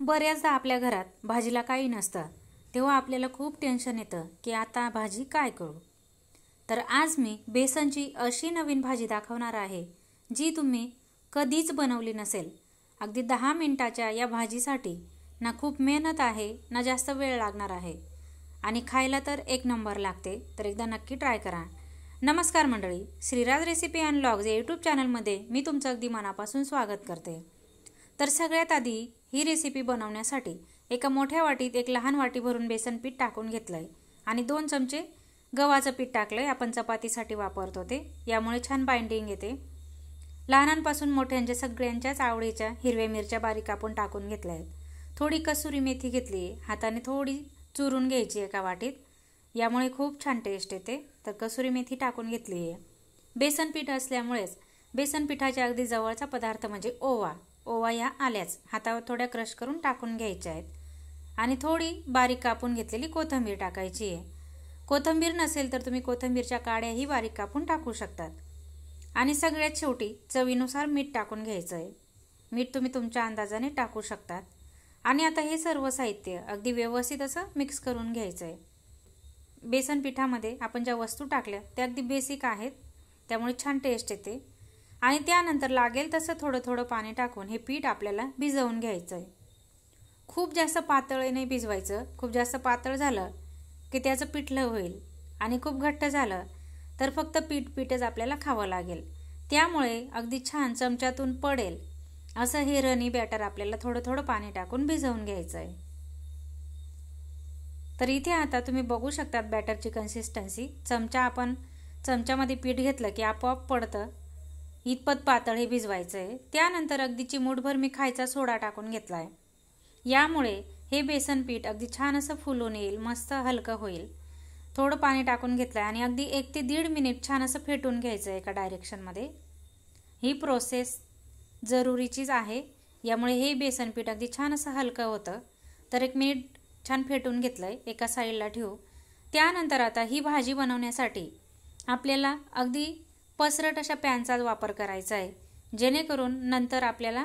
बऱ्याचदा आपल्या घरात भाजीला काही नसतं तेव्हा आपल्याला खूप टेन्शन येतं की आता भाजी काय करू. तर आज मी बेसनची अशी नवीन भाजी दाखवणार आहे जी तुम्ही कधीच बनवली नसेल. अगदी 10 मिनिटाच्या या भाजीसाठी ना खूप मेहनत आहे ना जास्त वेळ लागणार आहे आणि खायला तर एक नंबर लागते. तर एकदा नक्की ट्राय करा. नमस्कार मंडळी, श्रीराज रेसिपी अँड व्लॉग्स या यूट्यूब चॅनलमध्ये मी तुमचं अगदी मनापासून स्वागत करते. तर सगळ्यात आधी ही रेसिपी बनवण्यासाठी एका मोठ्या वाटीत एक लहान वाटी भरून बेसन पीठ टाकून घेतलं आहे आणि 2 चमचे गव्हाचं पीठ टाकलं आहे. आपण चपातीसाठी वापरतो ते, यामुळे छान बाइंडिंग येते. लहानांपासून मोठ्यांच्या सगळ्यांच्याच आवडीच्या हिरव्या मिरच्या बारीक कापून टाकून घेतल्या आहेत. थोडी कसुरी मेथी घेतली आहे, हाताने थोडी चुरून घ्यायची एका वाटीत, यामुळे खूप छान टेस्ट येते. तर कसुरी मेथी टाकून घेतली आहे. बेसन पीठ असल्यामुळेच बेसन पिठाच्या अगदी जवळचा पदार्थ म्हणजे ओवा या आल्याच हातावर थोड्या क्रश करून टाकून घ्यायच्या आहेत आणि थोडी बारीक कापून घेतलेली कोथिंबीर टाकायची आहे. कोथिंबीर नसेल तर तुम्ही कोथिंबीरच्या काड्याही बारीक कापून टाकू शकतात. आणि सगळ्यात शेवटी चवीनुसार मीठ टाकून घ्यायचं आहे. मीठ तुम्ही तुमच्या अंदाजाने टाकू शकतात. आणि आता हे सर्व साहित्य अगदी व्यवस्थित असं मिक्स करून घ्यायचं आहे. बेसन पिठामध्ये आपण ज्या वस्तू टाकल्या त्या अगदी बेसिक आहेत, त्यामुळे छान टेस्ट येते. आणि त्यानंतर लागेल तसं थोडं थोडं पाणी टाकून हे पीठ आपल्याला भिजवून घ्यायचं आहे. खूप जास्त पातळ नाही भिजवायचं. खूप जास्त पातळ झालं की त्याचं पिठलं होईल आणि खूप घट्ट झालं तर फक्त पीठच आपल्याला खावं लागेल. त्यामुळे अगदी छान चमच्यातून पडेल असं हे रनी बॅटर आपल्याला थोडं थोडं पाणी टाकून भिजवून घ्यायचं आहे. तर इथे आता तुम्ही बघू शकतात बॅटरची कन्सिस्टन्सी. आपण चमच्यामध्ये पीठ घेतलं की आपोआप पडतं, इतपत पातळ हे भिजवायचं आहे. त्यानंतर अगदी चिमूटभर मी खायचा सोडा टाकून घेतला आहे. यामुळे हे बेसन पीठ अगदी छान असं फुलून येईल, मस्त हलकं होईल. थोडं पाणी टाकून घेतलं आहे आणि अगदी 1 ते 1.5 मिनिट छान असं फेटून घ्यायचं आहे एका डायरेक्शनमध्ये. ही प्रोसेस जरुरीचीच आहे, यामुळे हे बेसन पीठ अगदी छान असं हलकं होतं. तर 1 मिनिट छान फेटून घेतलं आहे, एका साईडला ठेवू. त्यानंतर आता ही भाजी बनवण्यासाठी आपल्याला अगदी पसरट अशा पॅनचा वापर करायचा आहे, जेणेकरून नंतर आपल्याला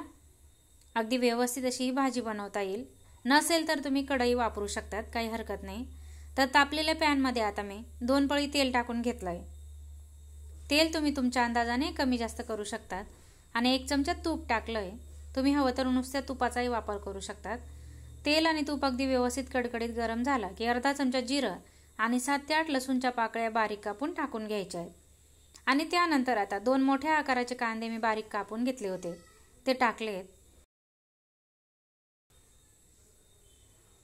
अगदी व्यवस्थित अशी ही भाजी बनवता येईल. नसेल तर तुम्ही कढई वापरू शकतात, काही हरकत नाही. तर तापलेल्या पॅनमध्ये आता मी 2 पळी तेल टाकून घेतलं आहे. तेल तुम्ही तुमच्या अंदाजाने कमी जास्त करू शकतात. आणि 1 चमचा तूप टाकलं आहे. तुम्ही हवं तर नुसत्या तुपाचाही वापर करू शकतात. तेल आणि तूप अगदी व्यवस्थित कडकडीत गरम झाला की अर्धा चमचा जिरं आणि 7 ते 8 लसूणच्या पाकळ्या बारीक कापून टाकून घ्यायच्या आहेत. आणि त्यानंतर आता 2 मोठ्या आकाराचे कांदे मी बारीक कापून घेतले होते ते टाकलेत.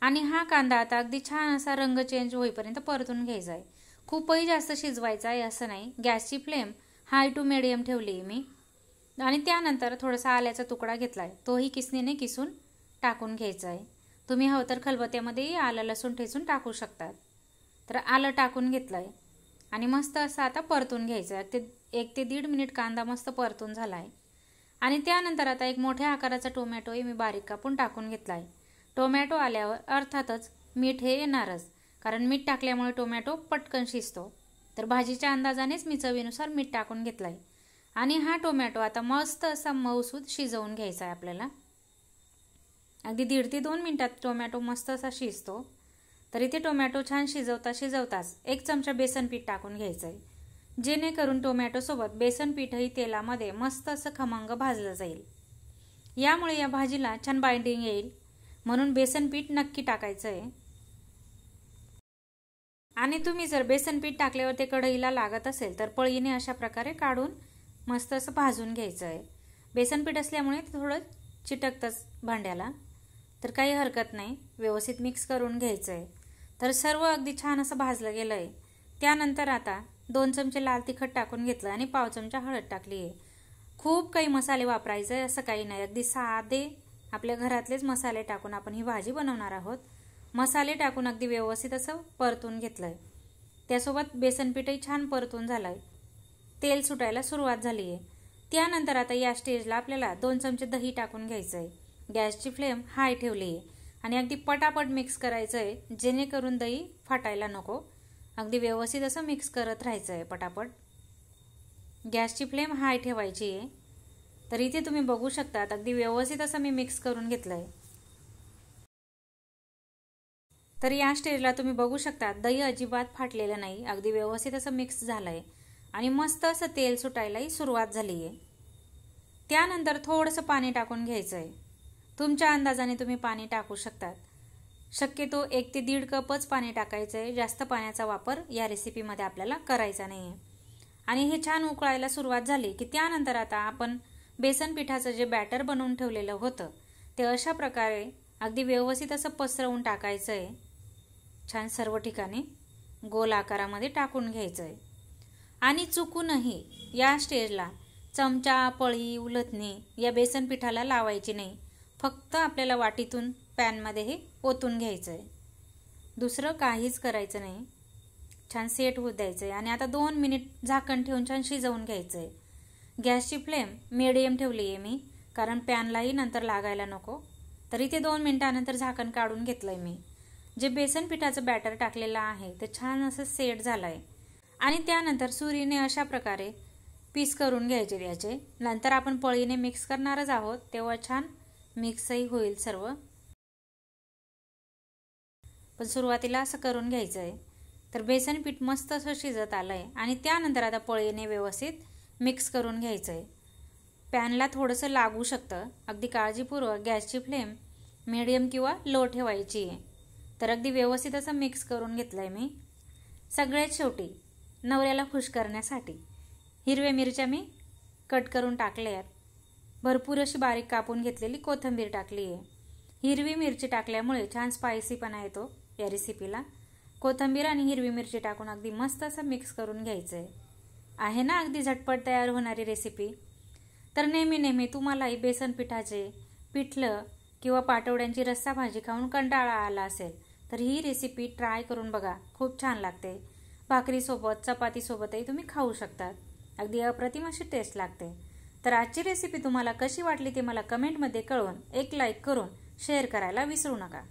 आणि हा कांदा आता अगदी छान असा रंग चेंज होईपर्यंत परतून घ्यायचा आहे. खूपही जास्त शिजवायचा आहे असं नाही. गॅसची फ्लेम हाय टू मिडियम ठेवली आहे मी. आणि त्यानंतर थोडासा आल्याचा तुकडा घेतला आहे, तोही किसणीने किसून टाकून घ्यायचा आहे. तुम्ही हवं तर खलबत्त्यामध्येही आलं लसूण ठेचून टाकू शकतात. तर आलं टाकून घेतलं आहे आणि मस्त असं आता परतून घ्यायचं आहे. 1 ते 1.5 मिनिट कांदा मस्त परतून झाला आहे. आणि त्यानंतर आता 1 मोठ्या आकाराचा टोमॅटोही मी बारीक कापून टाकून घेतला आहे. टोमॅटो आल्यावर अर्थातच मीठ हे येणारच, कारण मीठ टाकल्यामुळे टोमॅटो पटकन शिजतो. तर भाजीच्या अंदाजानेच मी चवीनुसार मीठ टाकून घेतलं आहे. आणि हा टोमॅटो आता मस्त असा मऊसूद शिजवून घ्यायचा आहे आपल्याला. अगदी 1.5 ते 2 मिनिटात टोमॅटो मस्त असा शिजतो. तर इथे टोमॅटो छान शिजवताच 1 चमचा बेसन पीठ टाकून घ्यायचं आहे, जेणेकरून टोमॅटोसोबत बेसन पीठही तेलामध्ये मस्त असं खमंग भाजलं जाईल. यामुळे या भाजीला छान बाइंडिंग येईल, म्हणून बेसन पीठ नक्की टाकायचं आहे. आणि तुम्ही जर बेसन पीठ टाकल्यावर ते कढईला लागत असेल तर पळीने अशा प्रकारे काढून मस्त असं भाजून घ्यायचं आहे. बेसन पीठ असल्यामुळे ते थोडं चिटकतंच भांड्याला, तर काही हरकत नाही. व्यवस्थित मिक्स करून घ्यायचं आहे. तर सर्व अगदी छान असं भाजलं गेलं आहे. त्यानंतर आता 2 चमचे लाल तिखट टाकून घेतलं आणि पाव चमचा हळद टाकली आहे. खूप काही मसाले वापरायचे आहे असं काही नाही. अगदी साधे आपल्या घरातलेच मसाले टाकून आपण ही भाजी बनवणार आहोत. मसाले टाकून अगदी व्यवस्थित असं परतून घेतलं आहे. त्यासोबत बेसन पीठही छान परतून झालं आहे. तेल सुटायला सुरुवात झाली आहे. त्यानंतर आता या स्टेजला आपल्याला 2 चमचे दही टाकून घ्यायचं आहे. गॅसची फ्लेम हाय ठेवली आहे आणि अगदी पटापट मिक्स करायचं आहे, जेणेकरून दही फाटायला नको. अगदी व्यवस्थित असं मिक्स करत राहायचं आहे पटापट. गॅसची फ्लेम हाय ठेवायची आहे. तर इथे तुम्ही बघू शकता अगदी व्यवस्थित असं मी मिक्स करून घेतलं आहे. तर या स्टेजला तुम्ही बघू शकता दही अजिबात फाटलेलं नाही, अगदी व्यवस्थित असं मिक्स झालं आहे आणि मस्त असं तेल सुटायलाही सुरुवात झाली आहे. त्यानंतर थोडंसं पाणी टाकून घ्यायचं आहे. तुमच्या अंदाजाने तुम्ही पाणी टाकू शकतात. शक्यतो 1 ते 1.5 कपच पाणी टाकायचं आहे. जास्त पाण्याचा वापर या रेसिपीमध्ये आपल्याला करायचा नाही आहे. आणि हे छान उकळायला सुरुवात झाली की त्यानंतर आता आपण बेसन पिठाचं जे बॅटर बनवून ठेवलेलं होतं ते अशा प्रकारे अगदी व्यवस्थित असं पसरवून टाकायचं आहे. छान सर्व ठिकाणी गोल आकारामध्ये टाकून घ्यायचं आहे. आणि चुकूनही या स्टेजला चमचा, पळी, उलथणी या बेसन पिठाला लावायची नाही. फक्त आपल्याला वाटीतून पॅनमध्ये हे ओतून घ्यायचं आहे. दुसरं काहीच करायचं नाही. छान सेट होऊ द्यायचं आहे आणि आता 2 मिनिट झाकण ठेवून छान शिजवून घ्यायचं आहे. गॅसची फ्लेम मीडियम ठेवली आहे मी, कारण पॅनलाही नंतर लागायला नको. तर इथे 2 मिनिटानंतर झाकण काढून घेतलं आहे मी. जे बेसन पिठाचं बॅटर टाकलेलं आहे ते छान असं सेट झालं आहे. आणि त्यानंतर सुरीने अशा प्रकारे पीस करून घ्यायचे त्याचे. नंतर आपण पळीने मिक्स करणारच आहोत, तेव्हा छान मिक्सही होईल सर्व. पण सुरुवातीला असं करून घ्यायचं आहे. तर बेसन पीठ मस्त असं शिजत आलं आहे आणि त्यानंतर आता पळीने व्यवस्थित मिक्स करून घ्यायचं आहे. पॅनला थोडंसं लागू शकतं. अगदी काळजीपूर्वक गॅसची फ्लेम मीडियम किंवा लो ठेवायची आहे. तर अगदी व्यवस्थित असं मिक्स करून घेतलं आहे मी. सगळ्यात शेवटी नवऱ्याला खुश करण्यासाठी हिरव्या मिरच्या मी कट करून टाकल्या आहेत. भरपूर अशी बारीक कापून घेतलेली कोथिंबीर टाकली आहे. हिरवी मिरची टाकल्यामुळे छान स्पायसीपणा येतो या रेसिपीला. कोथिंबीर आणि हिरवी मिरची टाकून अगदी मस्त असं मिक्स करून घ्यायचं आहे ना अगदी झटपट तयार होणारी रेसिपी. तर नेहमी तुम्हालाही बेसन पिठाचे पिठलं किंवा पाटवड्यांची रस्सा भाजी खाऊन कंटाळा आला असेल तर ही रेसिपी ट्राय करून बघा. खूप छान लागते. भाकरीसोबत, चपातीसोबतही तुम्ही खाऊ शकतात. अगदी अप्रतिम अशी टेस्ट लागते. तर आजची रेसिपी तुम्हाला कशी वाटली ते मला कमेंटमध्ये कळवून एक लाईक करून शेअर करायला विसरू नका.